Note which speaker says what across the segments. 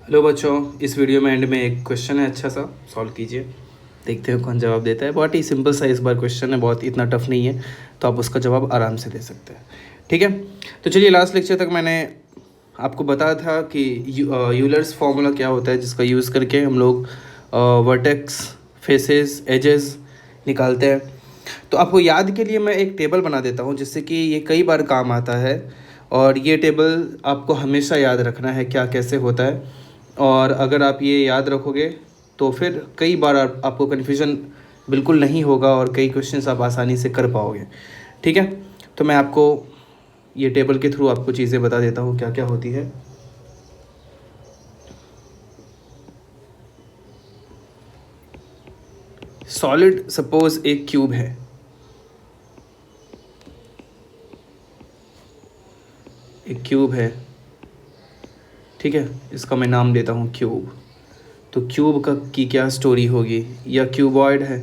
Speaker 1: Hello बच्चों, इस video में एंड में एक क्वेश्चन है, अच्छा सा सॉल्व कीजिए। देखते हैं कौन जवाब देता है। बहुत ही सिंपल सा इस बार क्वेश्चन है, बहुत इतना टफ नहीं है, तो आप उसका जवाब आराम से दे सकते हैं। ठीक है, तो चलिए लास्ट लेक्चर तक मैंने आपको बताया था कि यूलर्स फार्मूला क्या होता है, जिसका यूज़ करके हम लोग वर्टेक्स, फेसेस, एजेस निकालते हैं। तो आपको याद के लिए मैं एक टेबल बना देता हूँ, जिससे कि ये कई बार काम आता है। और ये टेबल आपको हमेशा याद रखना है क्या कैसे होता है। और अगर आप ये याद रखोगे तो फिर कई बार आपको कन्फ्यूज़न बिल्कुल नहीं होगा और कई क्वेश्चंस आप आसानी से कर पाओगे। ठीक है, तो मैं आपको ये टेबल के थ्रू आपको चीज़ें बता देता हूँ क्या क्या होती है। सॉलिड सपोज एक क्यूब है, एक क्यूब है। ठीक है, इसका मैं नाम देता हूँ क्यूब। तो क्यूब का की क्या स्टोरी होगी, या क्यूबॉइड है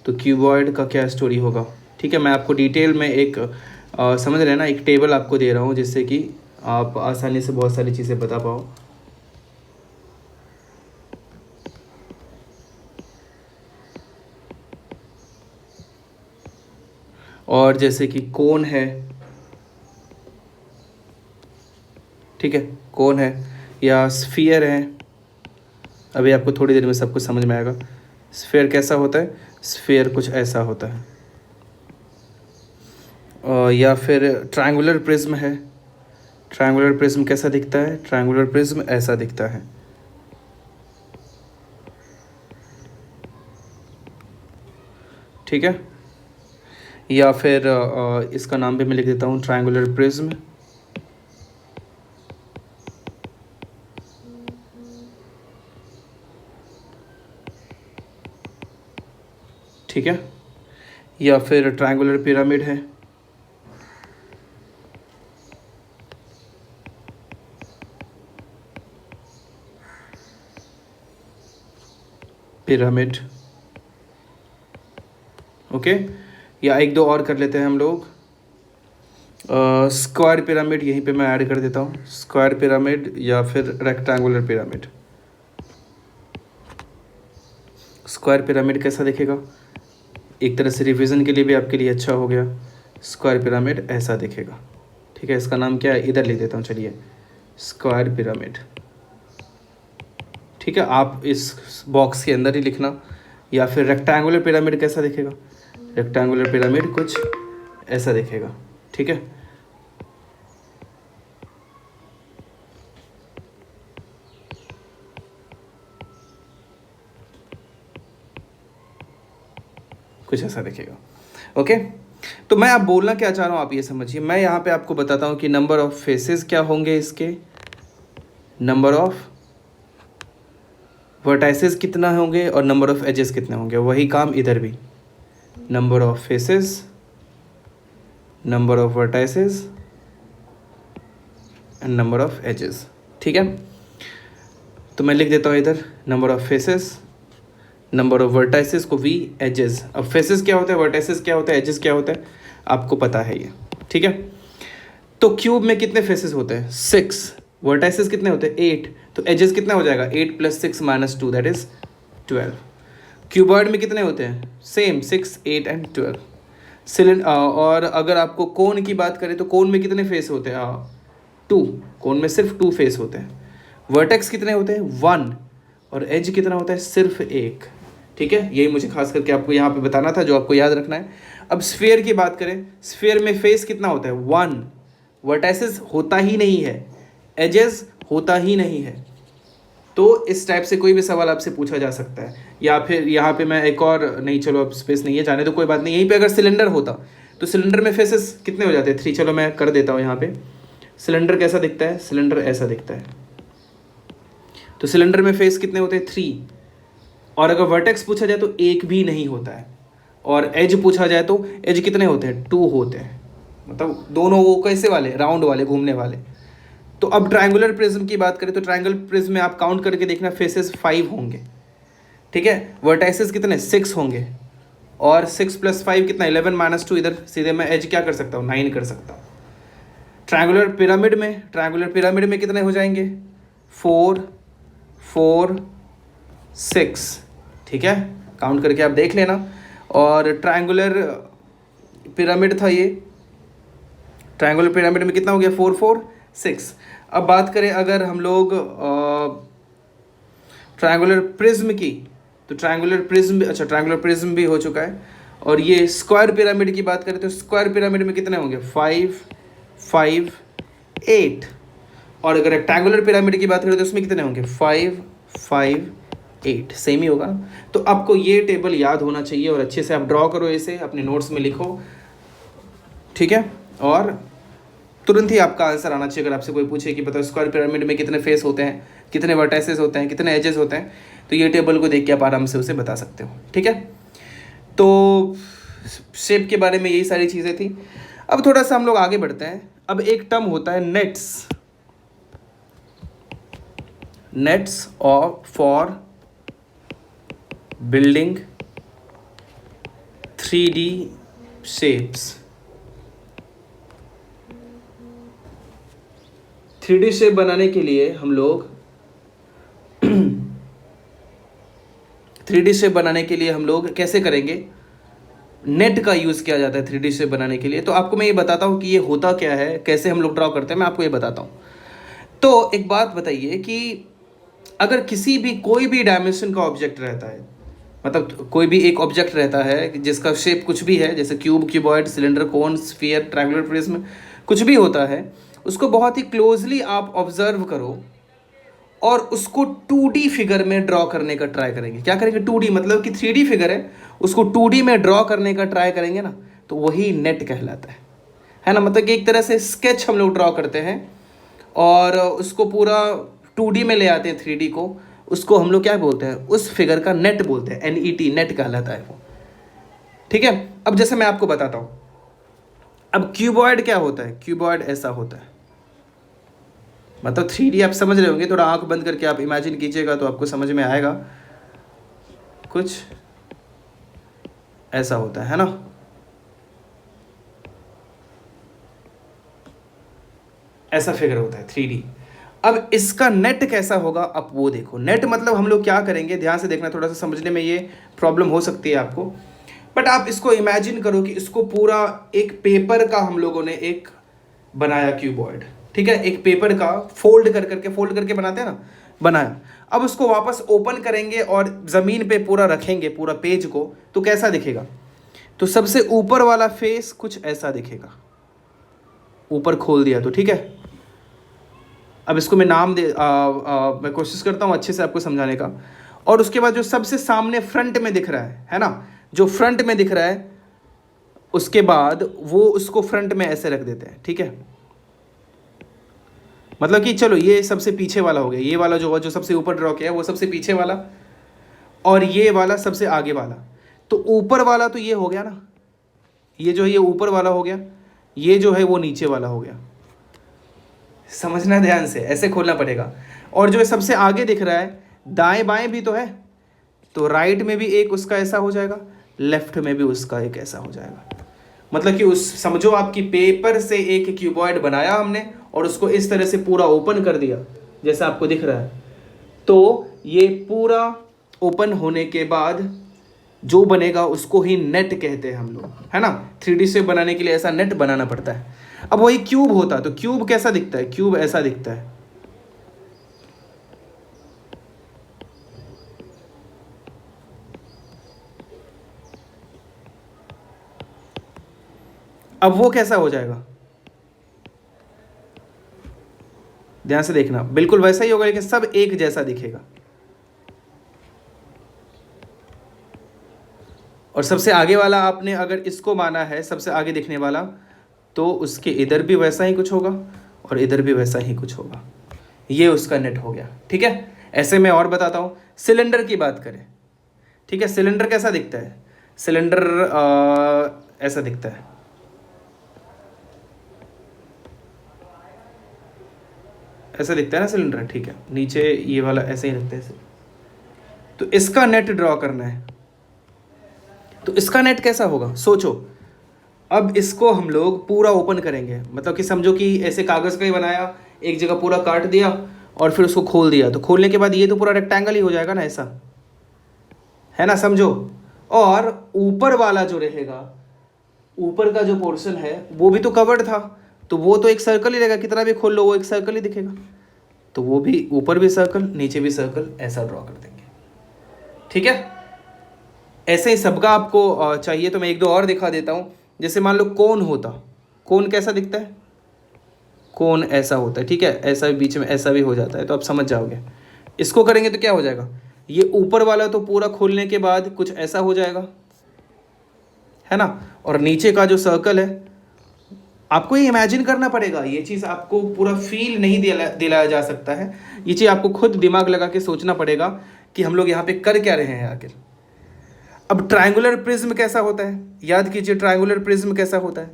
Speaker 1: तो क्यूबॉइड का क्या स्टोरी होगा। ठीक है, मैं आपको डिटेल में एक समझ रहे हैं ना, एक टेबल आपको दे रहा हूँ, जिससे कि आप आसानी से बहुत सारी चीज़ें बता पाओ। और जैसे कि कोन है, ठीक है, कोन है या स्फीयर है। अभी आपको थोड़ी देर में सब कुछ समझ में आएगा। स्फीयर कैसा होता है, स्फीयर कुछ ऐसा होता है। या फिर ट्रायंगुलर प्रिज्म है। ट्रायंगुलर प्रिज्म कैसा दिखता है, ट्रायंगुलर प्रिज्म ऐसा दिखता है। ठीक है, या फिर इसका नाम भी मैं लिख देता हूँ ट्रायंगुलर प्रिज्म। ठीक है, या फिर ट्रायंगुलर पिरामिड है। Pyramid, okay. या एक दो और कर लेते हैं हम लोग। स्क्वायर पिरामिड यहीं पे मैं ऐड कर देता हूँ, स्क्वायर पिरामिड या फिर रेक्टेंगुलर पिरामिड। स्क्वायर पिरामिड कैसा दिखेगा, एक तरह से रिवीजन के लिए भी आपके लिए अच्छा हो गया। स्क्वायर पिरामिड ऐसा दिखेगा। ठीक है, इसका नाम क्या है, इधर लिख देता हूँ, चलिए, स्क्वायर पिरामिड। ठीक है, आप इस बॉक्स के अंदर ही लिखना। या फिर रेक्टेंगुलर पिरामिड कैसा दिखेगा, रेक्टेंगुलर पिरामिड कुछ ऐसा दिखेगा। ठीक है, कुछ ऐसा दिखेगा। ओके, तो मैं आप बोलना क्या चाह रहा हूँ आप ये समझिए। मैं यहाँ पे आपको बताता हूँ कि नंबर ऑफ फेसेस क्या होंगे इसके, नंबर ऑफ वर्टाइसेस कितना होंगे और नंबर ऑफ एजेस कितने होंगे। वही काम इधर भी, number of faces, number of vertices and number of edges. ठीक है, तो मैं लिख देता हूँ इधर number of faces, number of vertices को वी, एजेस। अब फेसेस क्या होता है, वर्टाइसेस क्या होता है, एजेस क्या होता है, आपको पता है ये। ठीक है, तो क्यूब में कितने फेसेस होते हैं, 6। वर्टाइसेस कितने होते हैं, 8। तो एजेस कितना हो जाएगा, 8 + 6 - 2 दैट इज 12। क्यूबॉइड में कितने होते हैं, सेम 6, 8 एंड 12। और अगर आपको कोन की बात करें तो कोन में कितने फेस होते हैं, 2। कोन में सिर्फ 2 फेस होते हैं। वर्टेक्स कितने होते हैं, 1। और एज कितना होता है, सिर्फ 1। ठीक है, यही मुझे खास करके आपको यहाँ पे बताना था, जो आपको याद रखना है। अब स्फीयर की बात करें, स्फीयर में फेस कितना होता है, 1। वर्टाइसेस होता ही नहीं है, एजेस होता ही नहीं है। तो इस टाइप से कोई भी सवाल आपसे पूछा जा सकता है। या फिर यहाँ पे मैं एक और, नहीं चलो अब स्पेस नहीं है, जाने तो कोई बात नहीं। यहीं पे अगर सिलेंडर होता तो सिलेंडर में फेसेस कितने हो जाते हैं, 3। चलो मैं कर देता हूँ यहाँ पे। सिलेंडर कैसा दिखता है, सिलेंडर ऐसा दिखता है। तो सिलेंडर में फेस कितने होते हैं, 3। और अगर वर्टेक्स पूछा जाए तो एक भी नहीं होता है। और एज पूछा जाए तो एज कितने होते हैं, 2 होते हैं। मतलब दोनों वो कैसे वाले, राउंड वाले, घूमने वाले। तो अब ट्रायंगुलर प्रिज्म की बात करें तो ट्रायंगुलर प्रिज्म में आप काउंट करके देखना, फेसेस 5 होंगे। ठीक है, वर्टाइसेस कितने, 6 होंगे। और 6 + 5 कितना, 11 - 2। इधर सीधे मैं एज क्या कर सकता हूँ, 9 कर सकता हूँ। ट्रायंगुलर पिरामिड में कितने हो जाएंगे, 4, 4 6, ठीक है, काउंट करके आप देख लेना। और ट्रायंगुलर पिरामिड था ये, ट्रायंगुलर पिरामिड में कितना हो गया, 4 4 6। अब बात करें अगर हम लोग ट्रायंगुलर प्रिज्म की, तो ट्रायंगुलर प्रिज्म, अच्छा ट्रायंगुलर प्रिज्म भी हो चुका है। और ये स्क्वायर पिरामिड की बात करें तो स्क्वायर पिरामिड में कितने होंगे, 5 5 8। और अगर रेक्टेंगुलर पिरामिड की बात करें तो उसमें कितने होंगे, 5 5 8, सेम ही होगा ना। तो आपको ये टेबल याद होना चाहिए और अच्छे से आप ड्रॉ करो, इसे अपने नोट्स में लिखो, ठीक है। और तुरंत ही आपका आंसर आना चाहिए। अगर आपसे कोई पूछे कि बताओ स्क्वायर पिरामिड में कितने फेस होते हैं, कितने वर्टाइसेस होते हैं, कितने एजेस होते हैं, तो ये टेबल को देख के आप आराम से उसे बता सकते हो, ठीक है। तो शेप के बारे में यही सारी चीज़ें थी। अब थोड़ा सा हम लोग आगे बढ़ते हैं। अब एक टर्म होता है नेट्स, नेट्स और for building 3D shapes. 3D shape बनाने के लिए हम लोग 3D शेप बनाने के लिए हम लोग कैसे करेंगे, नेट का यूज़ किया जाता है 3D शेप बनाने के लिए। तो आपको मैं ये बताता हूँ कि ये होता क्या है, कैसे हम लोग ड्रॉ करते हैं, मैं आपको ये बताता हूँ। तो एक बात बताइए कि अगर किसी भी कोई भी डायमेंशन का ऑब्जेक्ट रहता है, मतलब कोई भी एक ऑब्जेक्ट रहता है जिसका शेप कुछ भी है, जैसे क्यूब, क्यूबॉइड, सिलेंडर, कोन, स्फीयर, ट्रायंगुलर प्रिज्म, कुछ भी होता है, उसको बहुत ही क्लोजली आप ऑब्जर्व करो और उसको 2D फिगर में ड्रॉ करने का ट्राई करेंगे। क्या करेंगे, 2D मतलब कि 3D फिगर है, उसको 2D में ड्रॉ करने का ट्राई करेंगे ना, तो वही नेट कहलाता है ना। मतलब कि एक तरह से स्केच हम लोग ड्रॉ करते हैं और उसको पूरा 2D में ले आते हैं 3D को, उसको हम लोग क्या बोलते हैं, उस फिगर का नेट बोलते हैं, NET, नेट कहलाता है वो, ठीक है। अब जैसे मैं आपको बताता हूँ, अब क्यूबॉइड क्या होता है, क्यूबॉइड ऐसा होता है, मतलब 3D आप समझ रहे होंगे, थोड़ा आंख बंद करके आप इमेजिन कीजिएगा तो आपको समझ में आएगा। कुछ ऐसा होता है ना, ऐसा फिगर होता है 3D। अब इसका नेट कैसा होगा, अब वो देखो। नेट मतलब हम लोग क्या करेंगे, ध्यान से देखना, थोड़ा सा समझने में ये प्रॉब्लम हो सकती है आपको, बट आप इसको इमेजिन करो कि इसको पूरा एक पेपर का हम लोगों ने एक बनाया क्यूबॉइड, ठीक है, एक पेपर का फोल्ड करके बनाते हैं ना, बनाया। अब उसको वापस ओपन करेंगे और ज़मीन पे पूरा रखेंगे, पूरा पेज को, तो कैसा दिखेगा, तो सबसे ऊपर वाला फेस कुछ ऐसा दिखेगा, ऊपर खोल दिया तो, ठीक है। अब इसको मैं नाम मैं कोशिश करता हूँ अच्छे से आपको समझाने का। और उसके बाद जो सबसे सामने फ्रंट में दिख रहा है ना, जो फ्रंट में दिख रहा है, उसके बाद वो उसको फ्रंट में ऐसे रख देते हैं, ठीक है। मतलब कि चलो ये सबसे पीछे वाला हो गया, ये वाला जो सबसे ऊपर ड्रॉ किया है वो सबसे पीछे वाला, और ये वाला सबसे आगे वाला। तो ऊपर वाला तो ये हो गया ना, ये जो है ये ऊपर वाला हो गया, ये जो है वो नीचे वाला हो गया। समझना ध्यान से, ऐसे खोलना पड़ेगा। और जो है सबसे आगे दिख रहा है, दाएं बाएं भी तो है, तो राइट में भी एक उसका ऐसा हो जाएगा, लेफ्ट में भी उसका एक ऐसा हो जाएगा। मतलब कि उस समझो आपकी पेपर से एक क्यूबॉइड बनाया हमने और उसको इस तरह से पूरा ओपन कर दिया जैसा आपको दिख रहा है। तो ये पूरा ओपन होने के बाद जो बनेगा उसको ही नेट कहते हैं हम लोग, है ना। 3D से बनाने के लिए ऐसा नेट बनाना पड़ता है। अब वही क्यूब होता तो क्यूब कैसा दिखता है, क्यूब ऐसा दिखता है। अब वो कैसा हो जाएगा, ध्यान से देखना, बिल्कुल वैसा ही होगा लेकिन सब एक जैसा दिखेगा। और सबसे आगे वाला आपने अगर इसको माना है सबसे आगे दिखने वाला, तो उसके इधर भी वैसा ही कुछ होगा और इधर भी वैसा ही कुछ होगा। ये उसका नेट हो गया, ठीक है। ऐसे मैं और बताता हूँ। सिलेंडर की बात करें, ठीक है, सिलेंडर कैसा दिखता है, सिलेंडर ऐसा दिखता है, ऐसा दिखता है ना सिलेंडर, ठीक है। नीचे ये वाला ऐसे ही रखते हैं। तो इसका नेट ड्रॉ करना है, तो इसका नेट कैसा होगा सोचो। अब इसको हम लोग पूरा ओपन करेंगे, मतलब कि समझो कि ऐसे कागज़ का ही बनाया, एक जगह पूरा काट दिया और फिर उसको खोल दिया, तो खोलने के बाद ये तो पूरा रेक्टेंगल ही हो जाएगा ना, ऐसा है ना, समझो। और ऊपर वाला जो रहेगा, ऊपर का जो पोर्शन है वो भी तो कवर्ड था, तो वो तो एक सर्कल ही रहेगा, कितना भी खोल लो वो एक सर्कल ही दिखेगा। तो वो भी ऊपर भी सर्कल नीचे भी सर्कल, ऐसा ड्रॉ कर देंगे। ठीक है, ऐसे ही सबका आपको चाहिए तो मैं एक दो और दिखा देता हूँ। जैसे मान लो कोन होता, कोन कैसा दिखता है, कोन ऐसा होता है, ठीक है, ऐसा भी बीच में ऐसा भी हो जाता है, तो आप समझ जाओगे। इसको करेंगे तो क्या हो जाएगा, ये ऊपर वाला तो पूरा खोलने के बाद कुछ ऐसा हो जाएगा, है ना। और नीचे का जो सर्कल है, आपको ये इमेजिन करना पड़ेगा, ये चीज़ आपको पूरा फील नहीं दिलाया जा सकता है, ये चीज़ आपको खुद दिमाग लगा के सोचना पड़ेगा कि हम लोग यहाँ पे कर क्या रहे हैं आखिर। अब ट्रायंगुलर प्रिज्म कैसा होता है, याद कीजिए ट्रायंगुलर प्रिज्म कैसा होता है।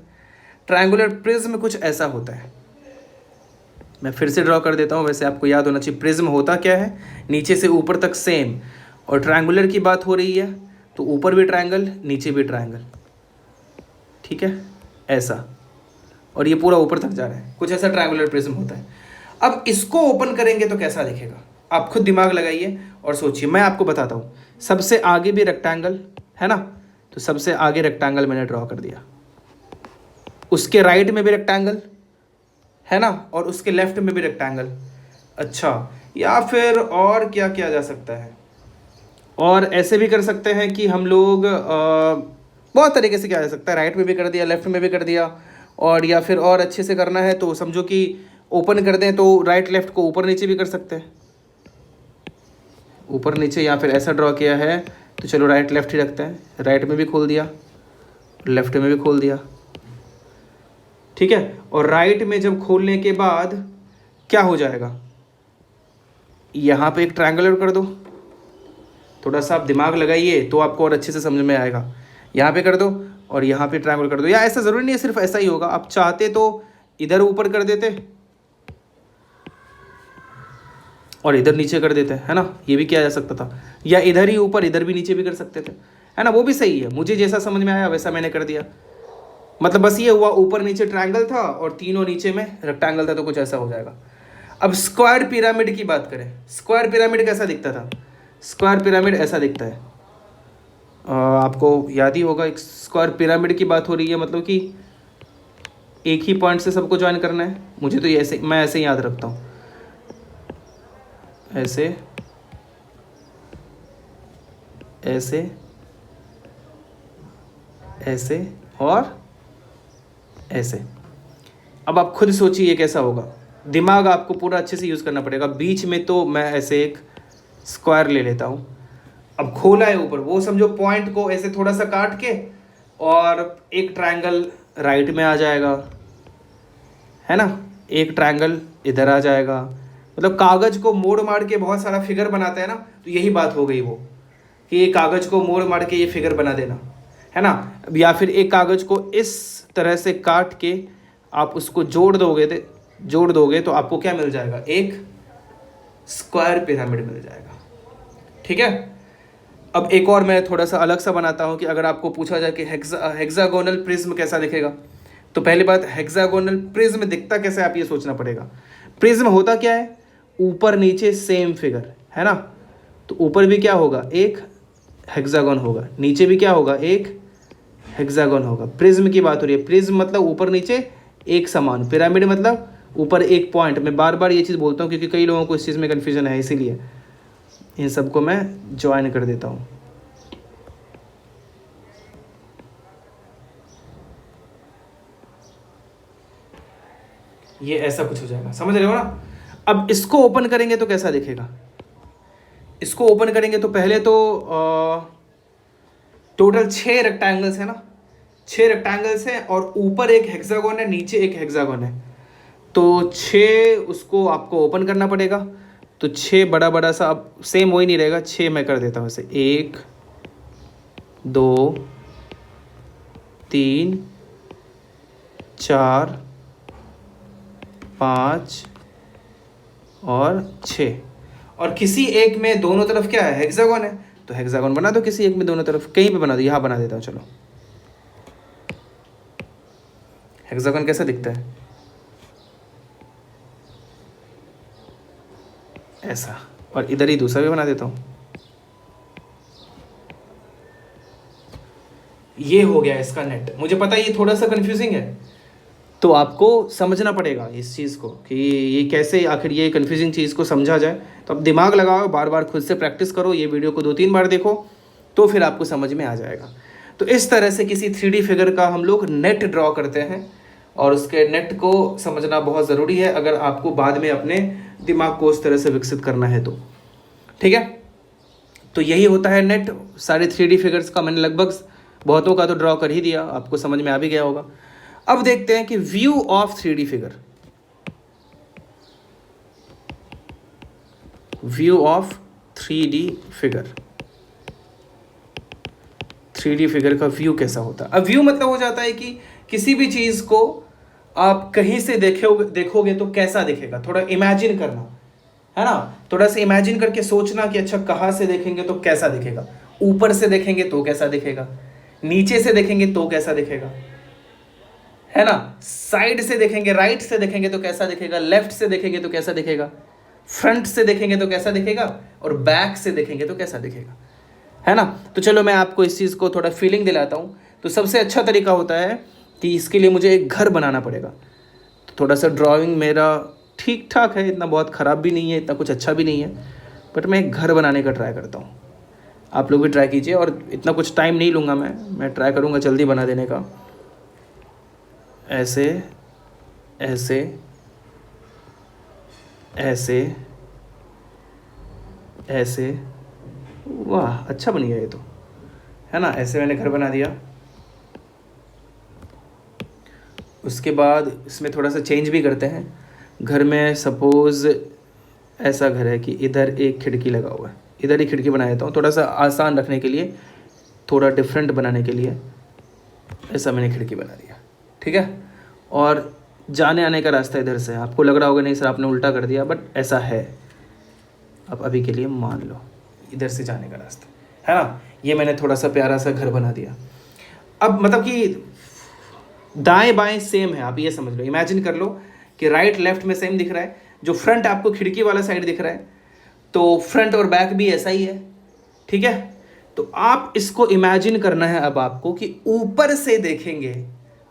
Speaker 1: ट्रायंगुलर प्रिज्म कुछ ऐसा होता है, मैं फिर से ड्रॉ कर देता हूँ, वैसे आपको याद होना चाहिए प्रिज्म होता क्या है, नीचे से ऊपर तक सेम। और ट्रायंगुलर की बात हो रही है तो ऊपर भी ट्रायंगल नीचे भी ट्रायंगल, ठीक है, ऐसा, और ये पूरा ऊपर तक जा रहा है, कुछ ऐसा ट्रायंगुलर प्रिज्म होता है। अब इसको ओपन करेंगे तो कैसा दिखेगा, आप खुद दिमाग लगाइए और सोचिए, मैं आपको बताता हूँ। सबसे आगे भी रेक्टेंगल है ना, तो सबसे आगे रेक्टेंगल मैंने ड्रॉ कर दिया, उसके राइट में भी रेक्टेंगल है ना, और उसके लेफ्ट में भी रेक्टेंगल। अच्छा, या फिर और क्या किया जा सकता है, और ऐसे भी कर सकते हैं कि हम लोग बहुत तरीके से किया जा सकता है, राइट में भी कर दिया, लेफ्ट में भी कर दिया, और या फिर और अच्छे से करना है तो समझो कि ओपन कर दें तो राइट लेफ्ट को ऊपर नीचे भी कर सकते हैं, ऊपर नीचे, या फिर ऐसा ड्रॉ किया है तो चलो राइट लेफ्ट ही रखते हैं, राइट में भी खोल दिया, लेफ्ट में भी खोल दिया, ठीक है। और राइट में जब खोलने के बाद क्या हो जाएगा, यहाँ पे एक ट्रायंगुलर कर दो, थोड़ा सा आप दिमाग लगाइए तो आपको और अच्छे से समझ में आएगा। यहाँ पे कर दो और यहाँ पे ट्रायंगल कर दो, या ऐसा ज़रूरी नहीं है सिर्फ ऐसा ही होगा, आप चाहते तो इधर ऊपर कर देते और इधर नीचे कर देते, है ना, ये भी किया जा सकता था, या इधर ही ऊपर इधर भी नीचे भी कर सकते थे, है ना, वो भी सही है। मुझे जैसा समझ में आया वैसा मैंने कर दिया, मतलब बस ये हुआ ऊपर नीचे ट्रायंगल था और तीनों नीचे में रेक्टेंगल था, तो कुछ ऐसा हो जाएगा। अब स्क्वायर पिरामिड की बात करें, स्क्वायर पिरामिड कैसा दिखता था, स्क्वायर पिरामिड ऐसा दिखता है, आपको याद ही होगा, एक स्क्वायर पिरामिड की बात हो रही है, मतलब कि एक ही पॉइंट से सबको ज्वाइन करना है। मुझे तो ये ऐसे, मैं ऐसे ही याद रखता हूँ, ऐसे ऐसे ऐसे और ऐसे। अब आप खुद सोचिए ये कैसा होगा, दिमाग आपको पूरा अच्छे से यूज़ करना पड़ेगा। बीच में तो मैं ऐसे एक स्क्वायर ले लेता हूँ, अब खोला है ऊपर, वो समझो पॉइंट को ऐसे थोड़ा सा काट के और एक ट्रायंगल राइट में आ जाएगा, है ना, एक ट्रायंगल इधर आ जाएगा। मतलब कागज़ को मोड़ मार के बहुत सारा फिगर बनाते हैं ना, तो यही बात हो गई वो, कि ये कागज़ को मोड़ मार के ये फिगर बना देना, है ना। या फिर एक कागज़ को इस तरह से काट के आप उसको जोड़ दोगे तो आपको क्या मिल जाएगा, एक स्क्वायर पिरामिड मिल जाएगा, ठीक है। अब एक और मैं थोड़ा सा अलग सा बनाता हूँ कि अगर आपको पूछा जाए कि हेक्सागोनल प्रिज्म कैसा दिखेगा, तो पहली बात, हेक्सागोनल प्रिज्म दिखता कैसे आप ये सोचना पड़ेगा। प्रिज्म होता क्या है, ऊपर नीचे सेम फिगर, है ना, तो ऊपर भी क्या होगा, एक हेक्सागोन होगा, नीचे भी क्या होगा, एक हेक्सागोन होगा। प्रिज्म की बात हो रही है, प्रिज्म मतलब ऊपर नीचे एक समान, पिरामिड मतलब ऊपर एक पॉइंट। मैं बार बार ये चीज़ बोलता हूँ क्योंकि कई लोगों को इस चीज़ में कन्फ्यूजन है, इसीलिए इन सबको मैं ज्वाइन कर देता हूँ। ये ऐसा कुछ हो जाएगा, समझ रहे हो ना। अब इसको ओपन करेंगे तो कैसा दिखेगा, इसको ओपन करेंगे तो पहले तो टोटल 6 रेक्टेंगल्स है ना, 6 रेक्टेंगल्स हैं और ऊपर एक हेक्सागोन है, नीचे एक हेक्सागोन है, तो 6 उसको आपको ओपन करना पड़ेगा। तो 6 बड़ा बड़ा सा, अब सेम वही नहीं रहेगा, 6 मैं कर देता हूँ इसे, 1 2 3 4 5 और 6, और किसी एक में दोनों तरफ क्या है, हेक्सागोन है, तो हेक्सागोन बना दो किसी एक में दोनों तरफ, कहीं पे बना दो, यहाँ बना देता हूँ। चलो, हेक्सागोन कैसा दिखता है, ऐसा, और इधर ही दूसरा भी बना देता हूँ। ये हो गया इसका नेट। मुझे पता है ये थोड़ा सा कंफ्यूजिंग है, तो आपको समझना पड़ेगा इस चीज़ को कि ये कैसे आखिर ये कंफ्यूजिंग चीज़ को समझा जाए। तो अब दिमाग लगाओ, बार बार खुद से प्रैक्टिस करो, ये वीडियो को 2-3 बार देखो तो फिर आपको समझ में आ जाएगा। तो इस तरह से किसी 3D फिगर का हम लोग नेट ड्रॉ करते हैं, और उसके नेट को समझना बहुत ज़रूरी है अगर आपको बाद में अपने दिमाग को उस तरह से विकसित करना है तो। ठीक है, तो यही होता है नेट। सारे 3D फिगर्स का मैंने लगभग बहुतों का तो ड्रॉ कर ही दिया, आपको समझ में आ भी गया होगा। अब देखते हैं कि view of 3D figure. View of 3D figure, 3D figure का व्यू कैसा होता है। अब व्यू मतलब हो जाता है कि किसी भी चीज़ को आप कहीं से देखोगे तो कैसा दिखेगा, थोड़ा इमेजिन करना है ना। थोड़ा सा इमेजिन करके सोचना कि अच्छा कहाँ से देखेंगे तो कैसा दिखेगा, ऊपर से देखेंगे तो कैसा दिखेगा, नीचे से देखेंगे तो कैसा दिखेगा, है ना, साइड से देखेंगे, राइट से देखेंगे तो कैसा दिखेगा, लेफ्ट से देखेंगे तो कैसा दिखेगा, फ्रंट से देखेंगे तो कैसा दिखेगा, और बैक से देखेंगे तो कैसा दिखेगा, है ना। तो चलो मैं आपको इस चीज़ को थोड़ा फीलिंग दिलाता हूँ। तो सबसे अच्छा तरीका होता है कि इसके लिए मुझे एक घर बनाना पड़ेगा। तो थोड़ा सा ड्राइंग मेरा ठीक ठाक है, इतना बहुत ख़राब भी नहीं है, इतना कुछ अच्छा भी नहीं है, बट मैं एक घर बनाने का ट्राई करता हूँ। आप लोग भी ट्राई कीजिए, और इतना कुछ टाइम नहीं लूँगा मैं ट्राई करूँगा जल्दी बना देने का। ऐसे ऐसे ऐसे ऐसे, वाह अच्छा बन गया ये तो, है ना। ऐसे मैंने घर बना दिया। उसके बाद इसमें थोड़ा सा चेंज भी करते हैं। घर में सपोज़ ऐसा घर है कि इधर एक खिड़की लगा हुआ है, इधर ही खिड़की बना देता हूँ, थोड़ा सा आसान रखने के लिए, थोड़ा डिफरेंट बनाने के लिए ऐसा मैंने खिड़की बना दिया। ठीक है, और जाने आने का रास्ता इधर से है। आपको लग रहा होगा नहीं सर आपने उल्टा कर दिया, बट ऐसा है। अब अभी के लिए मान लो इधर से जाने का रास्ता है ना। ये मैंने थोड़ा सा प्यारा सा घर बना दिया। अब मतलब कि दाएं बाएं सेम है, आप ये समझ लो, इमेजिन कर लो कि राइट लेफ्ट में सेम दिख रहा है। जो फ्रंट आपको खिड़की वाला साइड दिख रहा है, तो फ्रंट और बैक भी ऐसा ही है। ठीक है, तो आप इसको इमेजिन करना है अब आपको कि ऊपर से देखेंगे,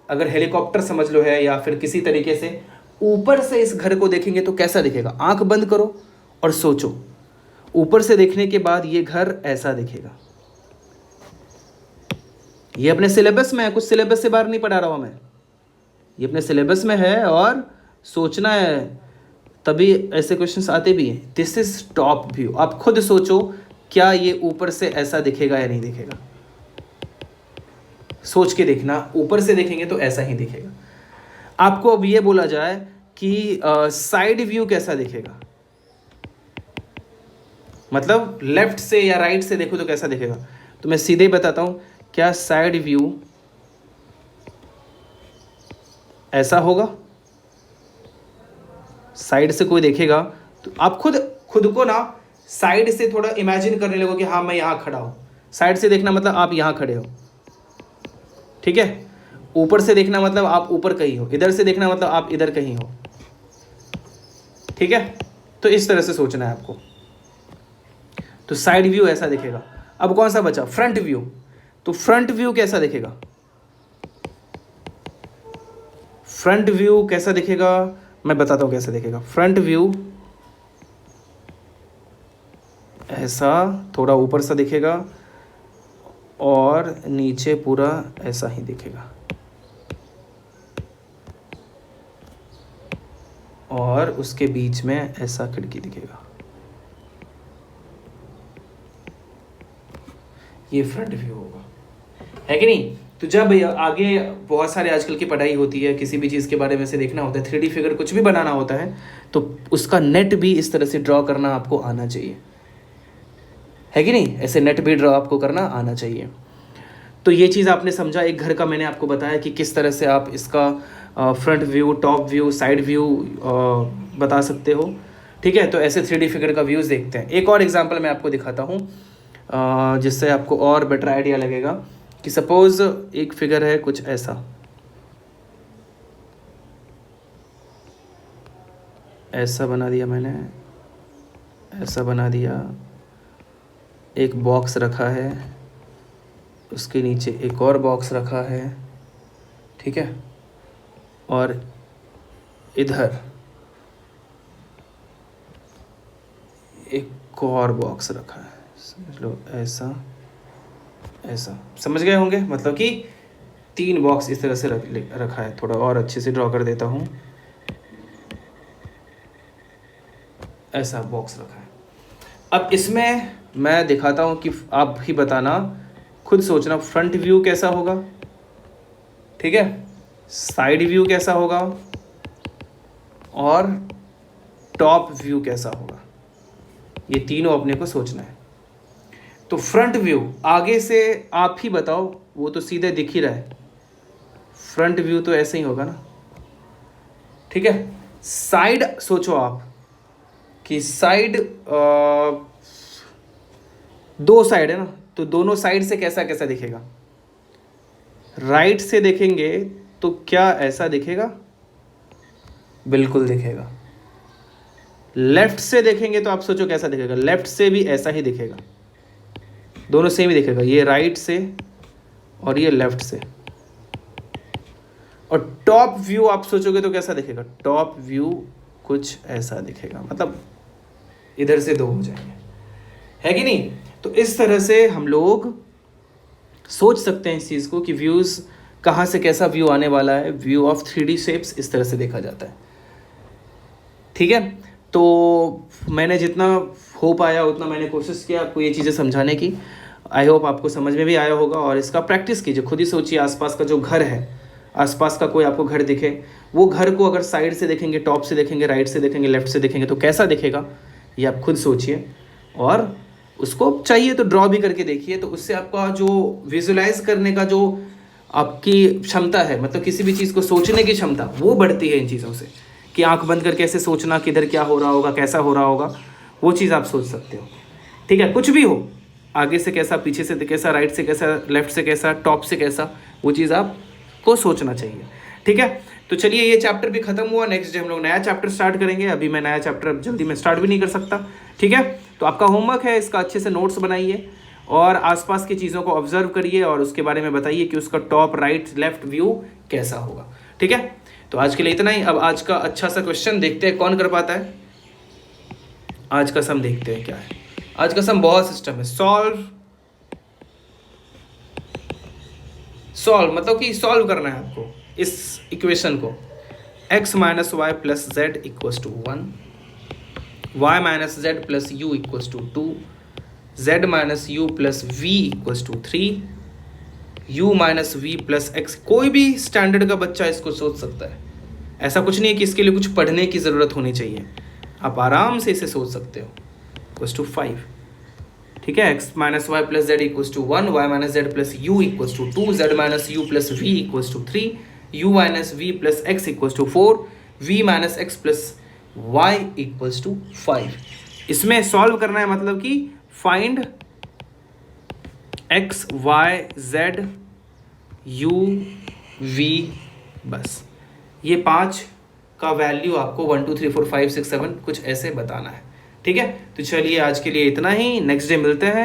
Speaker 1: अगर हेलीकॉप्टर समझ लो है, या फिर किसी तरीके से ऊपर से इस घर को देखेंगे तो कैसा दिखेगा। आंख बंद करो और सोचो, ऊपर से देखने के बाद ये घर ऐसा दिखेगा। ये अपने सिलेबस में है, कुछ सिलेबस से बाहर नहीं पढ़ा रहा हूँ मैं, ये अपने सिलेबस में है और सोचना है, तभी ऐसे क्वेश्चंस आते भी हैं। This is top view. आप खुद सोचो क्या ये ऊपर से ऐसा दिखेगा या नहीं दिखेगा, सोच के देखना। ऊपर से देखेंगे तो ऐसा ही दिखेगा। आपको अब ये बोला जाए कि साइड व्यू कैसा दिखेगा, मतलब लेफ्ट से या राइट से देखो तो कैसा दिखेगा, तो मैं सीधे ही बताता हूँ। क्या साइड व्यू ऐसा होगा, साइड से कोई देखेगा तो आप खुद खुद को ना साइड से थोड़ा इमेजिन करने लगो कि हाँ मैं यहाँ खड़ा हूँ। साइड से देखना मतलब आप यहाँ खड़े हो, ठीक है। ऊपर से देखना मतलब आप ऊपर कहीं हो, इधर से देखना मतलब आप इधर कहीं हो, ठीक है। तो इस तरह से सोचना है आपको। तो साइड व्यू ऐसा दिखेगा। अब कौन सा बचा, फ्रंट व्यू। तो फ्रंट व्यू कैसा दिखेगा, फ्रंट व्यू कैसा दिखेगा मैं बताता हूँ कैसा दिखेगा। फ्रंट व्यू ऐसा थोड़ा ऊपर सा दिखेगा और नीचे पूरा ऐसा ही दिखेगा, और उसके बीच में ऐसा खिड़की दिखेगा। ये फ्रंट व्यू होगा, है कि नहीं। तो जब आगे बहुत सारे आजकल की पढ़ाई होती है, किसी भी चीज़ के बारे में से देखना होता है, 3D फिगर कुछ भी बनाना होता है, तो उसका नेट भी इस तरह से ड्रॉ करना आपको आना चाहिए, है कि नहीं। ऐसे नेट भी ड्रॉ आपको करना आना चाहिए। तो ये चीज़ आपने समझा। एक घर का मैंने आपको बताया कि किस तरह से आप इसका front view, top view, side view बता सकते हो, ठीक है। तो ऐसे 3D फिगर का व्यूज़ देखते हैं। एक और एग्जांपल मैं आपको दिखाता हूँ जिससे आपको और बेटर आइडिया लगेगा। कि सपोज़ एक फिगर है कुछ ऐसा, ऐसा बना दिया मैंने, ऐसा बना दिया, एक बॉक्स रखा है, उसके नीचे एक और बॉक्स रखा है, ठीक है, और इधर एक और बॉक्स रखा है, समझ लो ऐसा ऐसा, समझ गए होंगे, मतलब कि 3 बॉक्स इस तरह से रखा है। थोड़ा और अच्छे से ड्रॉ कर देता हूँ, ऐसा बॉक्स रखा है। अब इसमें मैं दिखाता हूँ कि आप ही बताना, खुद सोचना, फ्रंट व्यू कैसा होगा, ठीक है, साइड व्यू कैसा होगा और टॉप व्यू कैसा होगा, ये तीनों अपने को सोचना है। तो फ्रंट व्यू आगे से आप ही बताओ, वो तो सीधे दिख ही रहा है, फ्रंट व्यू तो ऐसे ही होगा ना, ठीक है। साइड सोचो आप कि साइड 2 साइड है ना, तो दोनों साइड से कैसा कैसा दिखेगा। राइट से देखेंगे तो क्या ऐसा दिखेगा, बिल्कुल दिखेगा। लेफ्ट से देखेंगे तो आप सोचो कैसा दिखेगा, लेफ्ट से भी ऐसा ही दिखेगा, दोनों सेम ही दिखेगा, ये राइट से और ये लेफ्ट से। और टॉप व्यू आप सोचोगे तो कैसा दिखेगा, टॉप व्यू कुछ ऐसा दिखेगा, मतलब इधर से 2 हो जाएंगे, है कि नहीं। तो इस तरह से हम लोग सोच सकते हैं इस चीज़ को कि व्यूज़ कहाँ से कैसा व्यू आने वाला है। व्यू ऑफ 3D शेप्स इस तरह से देखा जाता है, ठीक है। तो मैंने जितना हो पाया उतना मैंने कोशिश किया आपको ये चीज़ें समझाने की। आई होप आपको समझ में भी आया होगा, और इसका प्रैक्टिस कीजिए, खुद ही सोचिए आसपास का जो घर है, आसपास का कोई आपको घर दिखे, वो घर को अगर साइड से देखेंगे, टॉप से देखेंगे, राइट से देखेंगे, लेफ्ट से देखेंगे तो कैसा दिखेगा, ये आप खुद सोचिए। और उसको चाहिए तो ड्रॉ भी करके देखिए, तो उससे आपका जो विजुलाइज करने का जो आपकी क्षमता है, मतलब किसी भी चीज़ को सोचने की क्षमता, वो बढ़ती है इन चीज़ों से, कि आंख बंद करके ऐसे सोचना किधर क्या हो रहा होगा, कैसा हो रहा होगा, वो चीज़ आप सोच सकते हो, ठीक है। कुछ भी हो, आगे से कैसा, पीछे से कैसा, राइट से कैसा, लेफ्ट से कैसा, टॉप से कैसा, वो चीज़ आपको सोचना चाहिए, ठीक है। तो चलिए ये चैप्टर भी खत्म हुआ, नेक्स्ट डे हम लोग नया चैप्टर स्टार्ट करेंगे। अभी मैं नया चैप्टर जल्दी में स्टार्ट भी नहीं कर सकता, ठीक है। तो आपका होमवर्क है, इसका अच्छे से नोट्स बनाइए और आसपास की चीज़ों को ऑब्जर्व करिए और उसके बारे में बताइए कि उसका टॉप, राइट, लेफ्ट व्यू कैसा होगा, ठीक है। तो आज के लिए इतना ही। अब आज का अच्छा सा क्वेश्चन देखते हैं कौन कर पाता है। आज का सम देखते हैं क्या है। आज का सम बहुत सिस्टम है। सॉल्व मतलब कि सॉल्व करना है आपको इस इक्वेशन को, x minus Y plus Z equals to 1, y minus Z plus U equals to 2, z minus U plus V equals to 3, u minus V plus X. कोई भी स्टैंडर्ड का बच्चा इसको सोच सकता है, ऐसा कुछ नहीं है कि इसके लिए कुछ पढ़ने की ज़रूरत होनी चाहिए, आप आराम से इसे सोच सकते हो। इक्वल्स टू 5, ठीक है। x minus Y plus Z equals to 1, y minus Z plus U equals to 2, z minus U plus V equals to 3, u minus V plus X equals to 4, v minus X plus y equals to 5। इसमें solve करना है, मतलब कि find x y z u v, बस ये 5 का value आपको 1 2 3 4 5 6 7 कुछ ऐसे बताना है, ठीक है। तो चलिए आज के लिए इतना ही, नेक्स्ट डे मिलते हैं।